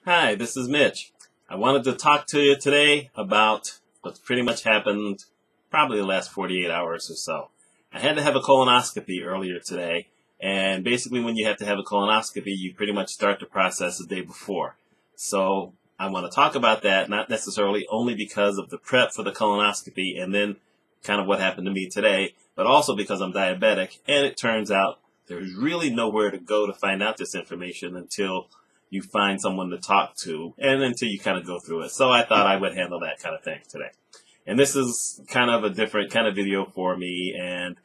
Hi, this is Mitch. I wanted to talk to you today about what's pretty much happened probably the last 48 hours or so. I had to have a colonoscopy earlier today, and basically when you have to have a colonoscopy, you pretty much start the process the day before. So I want to talk about that, not necessarily only because of the prep for the colonoscopy and then kind of what happened to me today, but also because I'm diabetic, and it turns out there's really nowhere to go to find out this information until you find someone to talk to, and until you kind of go through it. So I thought I would handle that kind of thing today. And this is kind of a different kind of video for me, and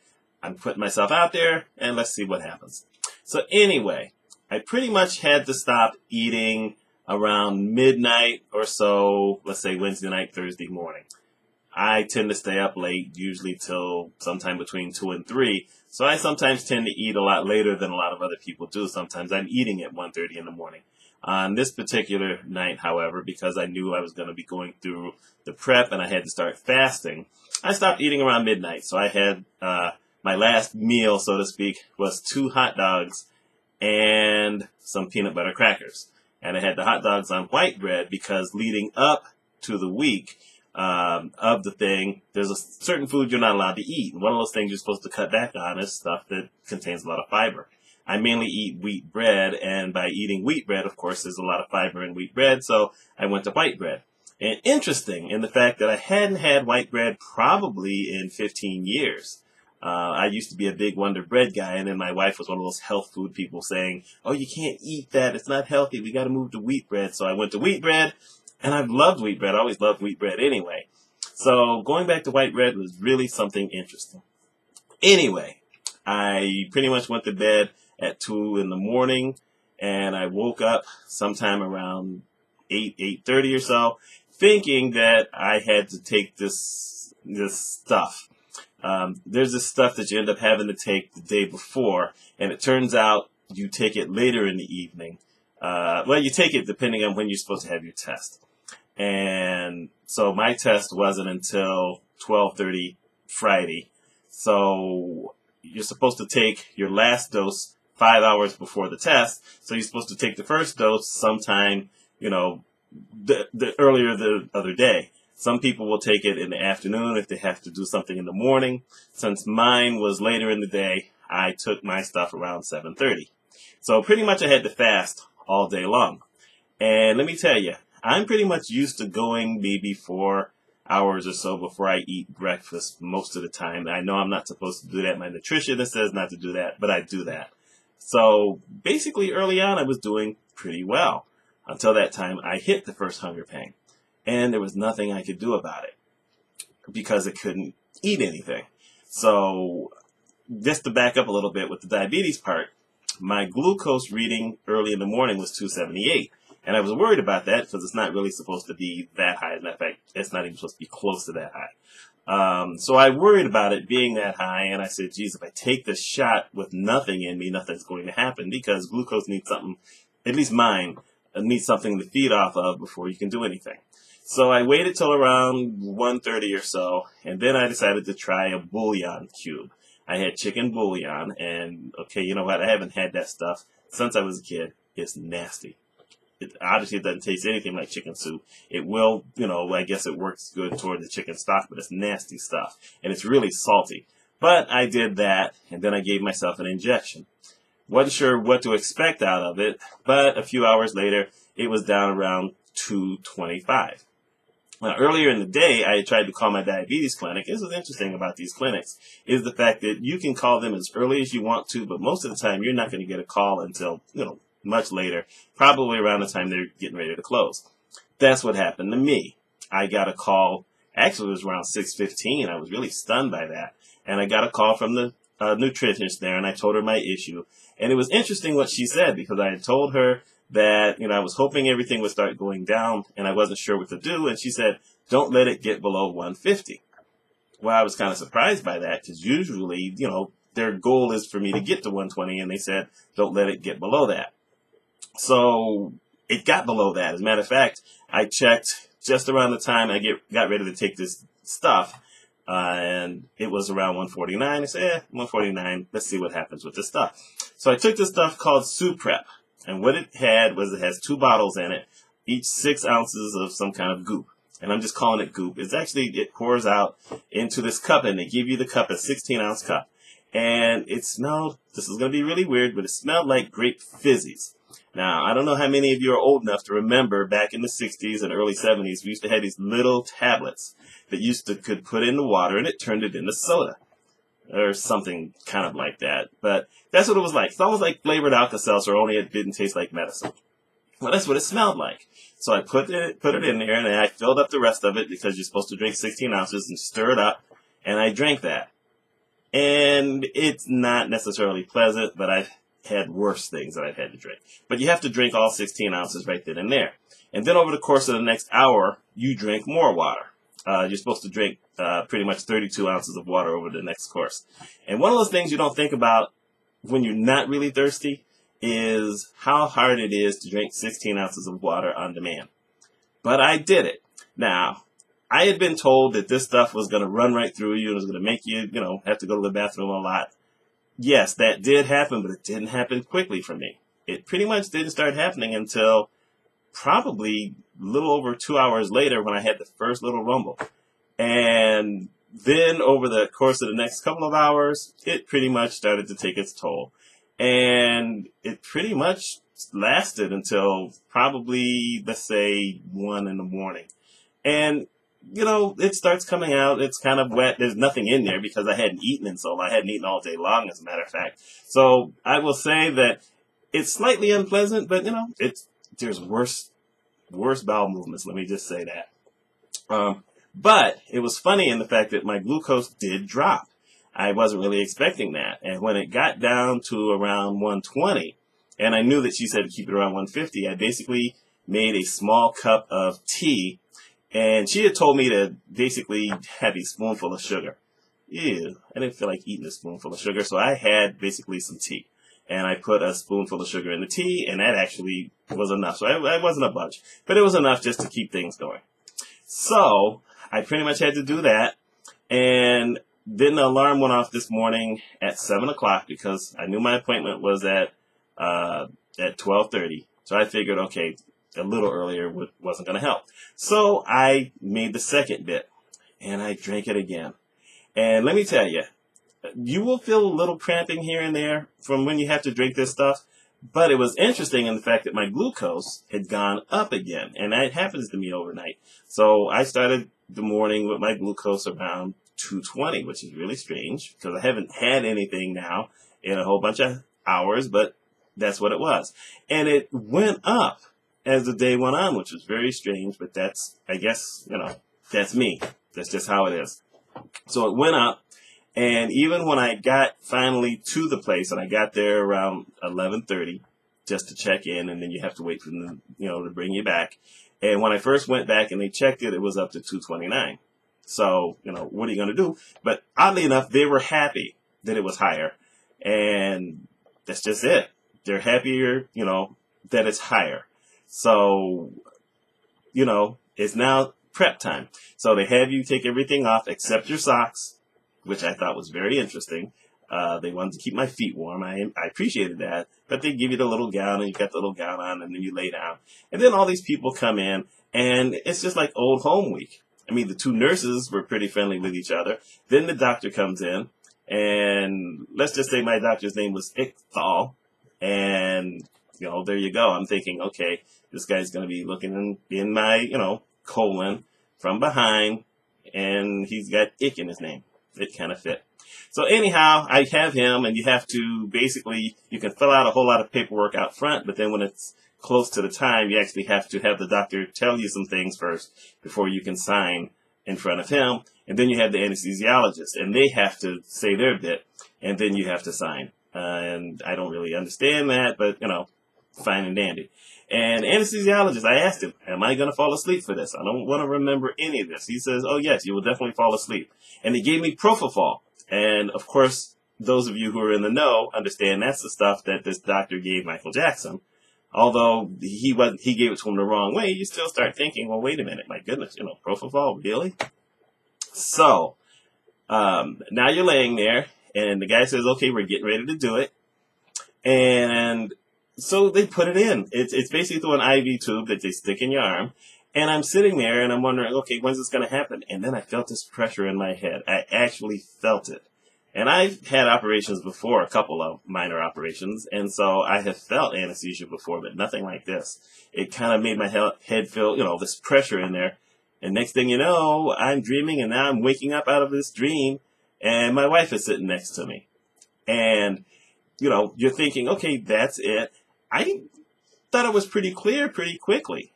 I'm putting myself out there, and let's see what happens. So anyway, I pretty much had to stop eating around midnight or so, let's say Wednesday night, Thursday morning. I tend to stay up late, usually till sometime between 2 and 3. So I sometimes tend to eat a lot later than a lot of other people do. Sometimes I'm eating at 1:30 in the morning. On this particular night, however, because I knew I was going to be going through the prep and I had to start fasting, I stopped eating around midnight. So I had my last meal, so to speak, was 2 hot dogs and some peanut butter crackers. And I had the hot dogs on white bread because leading up to the week of the thing, there's a certain food you're not allowed to eat. And one of those things you're supposed to cut back on is stuff that contains a lot of fiber. I mainly eat wheat bread, and by eating wheat bread, of course, there's a lot of fiber in wheat bread, so I went to white bread. And interesting in the fact that I hadn't had white bread probably in 15 years. I used to be a big Wonder Bread guy, and then my wife was one of those health food people saying, oh, you can't eat that, it's not healthy, we got to move to wheat bread. So I went to wheat bread, and I've loved wheat bread. I always loved wheat bread anyway. So going back to white bread was really something interesting. Anyway, I pretty much went to bed at 2 in the morning, and I woke up sometime around 8:30 or so, thinking that I had to take this stuff. There's this stuff that you end up having to take the day before, and it turns out you take it later in the evening. Well, you take it depending on when you're supposed to have your test. And so my test wasn't until 12:30 Friday. So you're supposed to take your last dose 5 hours before the test. So you're supposed to take the first dose sometime, the earlier the other day. Some people will take it in the afternoon if they have to do something in the morning. Since mine was later in the day, I took my stuff around 7:30. So pretty much I had to fast all day long. And let me tell you, I'm pretty much used to going maybe 4 hours or so before I eat breakfast most of the time. I know I'm not supposed to do that. My nutritionist says not to do that, but I do that. So basically early on I was doing pretty well until that time I hit the first hunger pang. And there was nothing I could do about it because I couldn't eat anything. So just to back up a little bit with the diabetes part, my glucose reading early in the morning was 278. And I was worried about that because it's not really supposed to be that high. As a matter of fact, it's not even supposed to be close to that high. So I worried about it being that high, and I said, geez, if I take this shot with nothing in me, nothing's going to happen because glucose needs something, at least mine, needs something to feed off of before you can do anything. So I waited till around 1:30 or so, and then I decided to try a bouillon cube. I had chicken bouillon, and okay, you know what? I haven't had that stuff since I was a kid. It's nasty. Obviously, it doesn't taste anything like chicken soup. It will, I guess it works good toward the chicken stock, but it's nasty stuff. And it's really salty. But I did that, and then I gave myself an injection. Wasn't sure what to expect out of it, but a few hours later, it was down around 225. Now, earlier in the day, I tried to call my diabetes clinic. This is interesting about these clinics, is the fact that you can call them as early as you want to, but most of the time, you're not going to get a call until, much later, probably around the time they're getting ready to close. That's what happened to me. I got a call, actually it was around 6:15. I was really stunned by that. And I got a call from the nutritionist there, and I told her my issue. And it was interesting what she said, because I had told her that, I was hoping everything would start going down, and I wasn't sure what to do. And she said, don't let it get below 150. Well, I was kind of surprised by that, because usually, their goal is for me to get to 120, and they said, don't let it get below that. So it got below that. As a matter of fact, I checked just around the time I got ready to take this stuff, and it was around 149. I said, 149, let's see what happens with this stuff. So I took this stuff called Suprep, and what it had was it has 2 bottles in it. each 6 ounces of some kind of goop. And I'm just calling it goop. It's actually, it pours out into this cup, and they give you the cup, a 16-ounce cup. And it smelled, this is going to be really weird, but it smelled like grape fizzies. Now, I don't know how many of you are old enough to remember back in the 60s and early 70s, we used to have these little tablets that could put in the water, and it turned it into soda or something kind of like that. But that's what it was like. It's almost like flavored Alka-Seltzer, only it didn't taste like medicine. Well, that's what it smelled like. So I put it in there, and I filled up the rest of it because you're supposed to drink 16 ounces and stir it up, and I drank that. And it's not necessarily pleasant, but I've had worse things that I've had to drink. But you have to drink all 16 ounces right then and there. And then over the course of the next hour, you drink more water. You're supposed to drink pretty much 32 ounces of water over the next course. And one of those things you don't think about when you're not really thirsty is how hard it is to drink 16 ounces of water on demand. But I did it. Now, I had been told that this stuff was going to run right through you and was going to make you, have to go to the bathroom a lot. Yes, that did happen, but it didn't happen quickly for me. It pretty much didn't start happening until probably a little over 2 hours later when I had the first little rumble. And then over the course of the next couple of hours, it pretty much started to take its toll. And it pretty much lasted until probably, let's say, 1 in the morning. And, it starts coming out. It's kind of wet. There's nothing in there because I hadn't eaten in so long. I hadn't eaten all day long, as a matter of fact. So I will say that it's slightly unpleasant, but, there's worse bowel movements. Let me just say that. But it was funny in the fact that my glucose did drop. I wasn't really expecting that. And when it got down to around 120, and I knew that she said to keep it around 150, I basically made a small cup of tea. And she had told me to basically have a spoonful of sugar. Ew, I didn't feel like eating a spoonful of sugar, so I had basically some tea. And I put a spoonful of sugar in the tea, and that actually was enough. So I wasn't a bunch, but it was enough just to keep things going. So I pretty much had to do that. And then the alarm went off this morning at 7 o'clock because I knew my appointment was at 12:30. So I figured, okay, a little earlier wasn't going to help. So I made the second bit, and I drank it again. And let me tell you, you will feel a little cramping here and there from when you have to drink this stuff. But it was interesting in the fact that my glucose had gone up again, and that happens to me overnight. So I started the morning with my glucose around 220, which is really strange because I haven't had anything now in a whole bunch of hours, but that's what it was. And it went up as the day went on, which was very strange, but that's, I guess, that's me. That's just how it is. So it went up, and even when I got finally to the place, and I got there around 11:30 just to check in, and then you have to wait for them, to bring you back. And when I first went back and they checked it, it was up to 229. So, what are you going to do? But oddly enough, they were happy that it was higher, and that's just it. They're happier, that it's higher. So, it's now prep time. So they have you take everything off except your socks, which I thought was very interesting. They wanted to keep my feet warm. I appreciated that. But they give you the little gown, and you got the little gown on, and then you lay down. And then all these people come in, and it's just like old home week. I mean, the two nurses were pretty friendly with each other. Then the doctor comes in, and let's just say my doctor's name was Iqthal. And, there you go. I'm thinking, okay, this guy's going to be looking in my, colon from behind, and he's got ick in his name. It kind of fit. So anyhow, I have him, and you have to basically, you can fill out a whole lot of paperwork out front, but then when it's close to the time, you actually have to have the doctor tell you some things first before you can sign in front of him. And then you have the anesthesiologist, and they have to say their bit, and then you have to sign. And I don't really understand that, but, fine and dandy. And anesthesiologist, I asked him, am I going to fall asleep for this? I don't want to remember any of this. He says, oh, yes, you will definitely fall asleep. And he gave me propofol. And, of course, those of you who are in the know understand that's the stuff that this doctor gave Michael Jackson. Although he gave it to him the wrong way, you still start thinking, well, wait a minute, my goodness, propofol, really? So, now you're laying there, and the guy says, okay, we're getting ready to do it. And So they put it in. It's basically through an IV tube that they stick in your arm. And I'm sitting there and I'm wondering, okay, when's this going to happen? And then I felt this pressure in my head. I actually felt it. And I've had operations before, a couple of minor operations. And so I have felt anesthesia before, but nothing like this. It kind of made my head feel, this pressure in there. And next thing you know, I'm dreaming and now I'm waking up out of this dream and my wife is sitting next to me. And, you're thinking, okay, that's it. I thought it was pretty clear pretty quickly.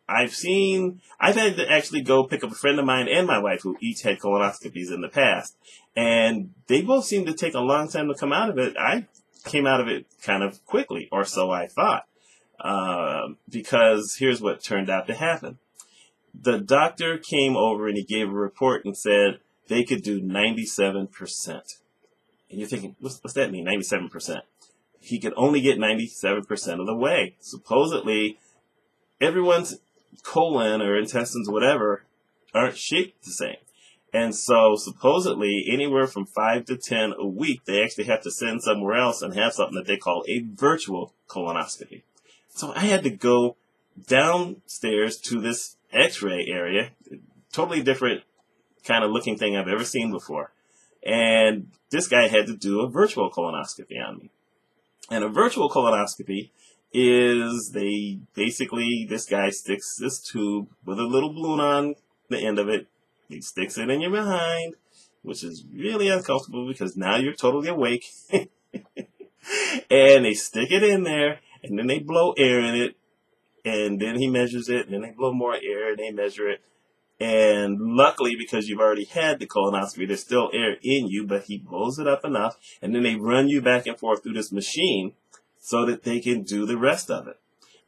I've had to actually go pick up a friend of mine and my wife who each had colonoscopies in the past. And they both seemed to take a long time to come out of it. I came out of it kind of quickly, or so I thought. Because here's what turned out to happen. The doctor came over and he gave a report and said they could do 97%. And you're thinking, what's that mean, 97%? He could only get 97% of the way. Supposedly, everyone's colon or intestines, whatever, aren't shaped the same. And so supposedly anywhere from 5 to 10 a week, they actually have to send somewhere else and have something that they call a virtual colonoscopy. So I had to go downstairs to this x-ray area, totally different kind of looking thing I've ever seen before. And this guy had to do a virtual colonoscopy on me. And a virtual colonoscopy is this guy sticks this tube with a little balloon on the end of it. He sticks it in your behind, which is really uncomfortable because now you're totally awake. And they stick it in there, and then they blow air in it, and then he measures it, and then they blow more air, and they measure it. And luckily, because you've already had the colonoscopy, there's still air in you, but he blows it up enough, and then they run you back and forth through this machine so that they can do the rest of it.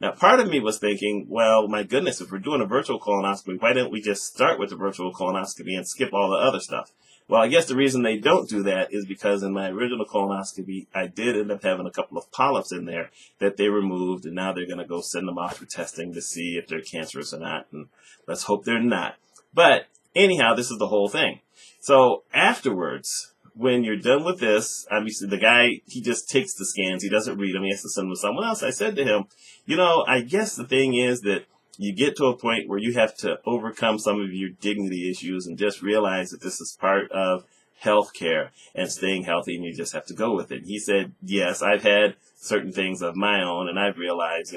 Now, part of me was thinking, well, my goodness, if we're doing a virtual colonoscopy, why don't we just start with the virtual colonoscopy and skip all the other stuff? Well, I guess the reason they don't do that is because in my original colonoscopy, I did end up having a couple of polyps in there that they removed, and now they're going to go send them off for testing to see if they're cancerous or not, and let's hope they're not. But anyhow, this is the whole thing. So afterwards, when you're done with this, obviously the guy, he just takes the scans. He doesn't read them. He has to send them to someone else. I said to him, I guess the thing is that you get to a point where you have to overcome some of your dignity issues and just realize that this is part of healthcare and staying healthy, and you just have to go with it. He said, yes, I've had certain things of my own, and I've realized,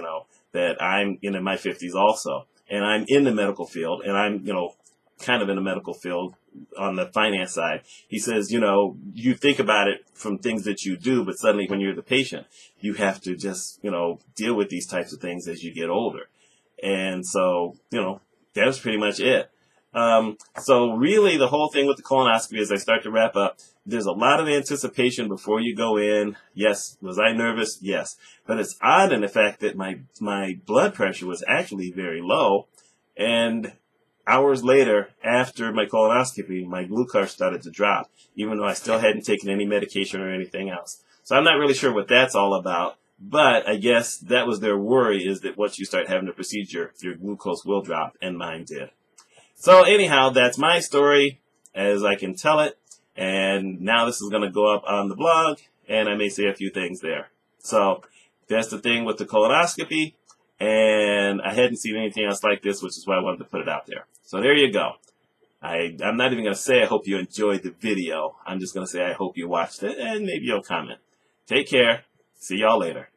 that I'm in my 50s also, and I'm in the medical field, and I'm, kind of in the medical field on the finance side. He says, you think about it from things that you do, but suddenly when you're the patient, you have to just, deal with these types of things as you get older. And so, that was pretty much it. So really the whole thing with the colonoscopy, as I start to wrap up, there's a lot of anticipation before you go in. Yes. Was I nervous? Yes. But it's odd in the fact that my blood pressure was actually very low. And hours later, after my colonoscopy, my glucose started to drop, even though I still hadn't taken any medication or anything else. So I'm not really sure what that's all about. But I guess that was their worry, is that once you start having the procedure, your glucose will drop, and mine did. So anyhow, that's my story as I can tell it. And now this is going to go up on the blog, and I may say a few things there. So that's the thing with the colonoscopy. And I hadn't seen anything else like this, which is why I wanted to put it out there. So there you go. I'm not even going to say I hope you enjoyed the video. I'm just going to say I hope you watched it, and maybe you'll comment. Take care. See y'all later.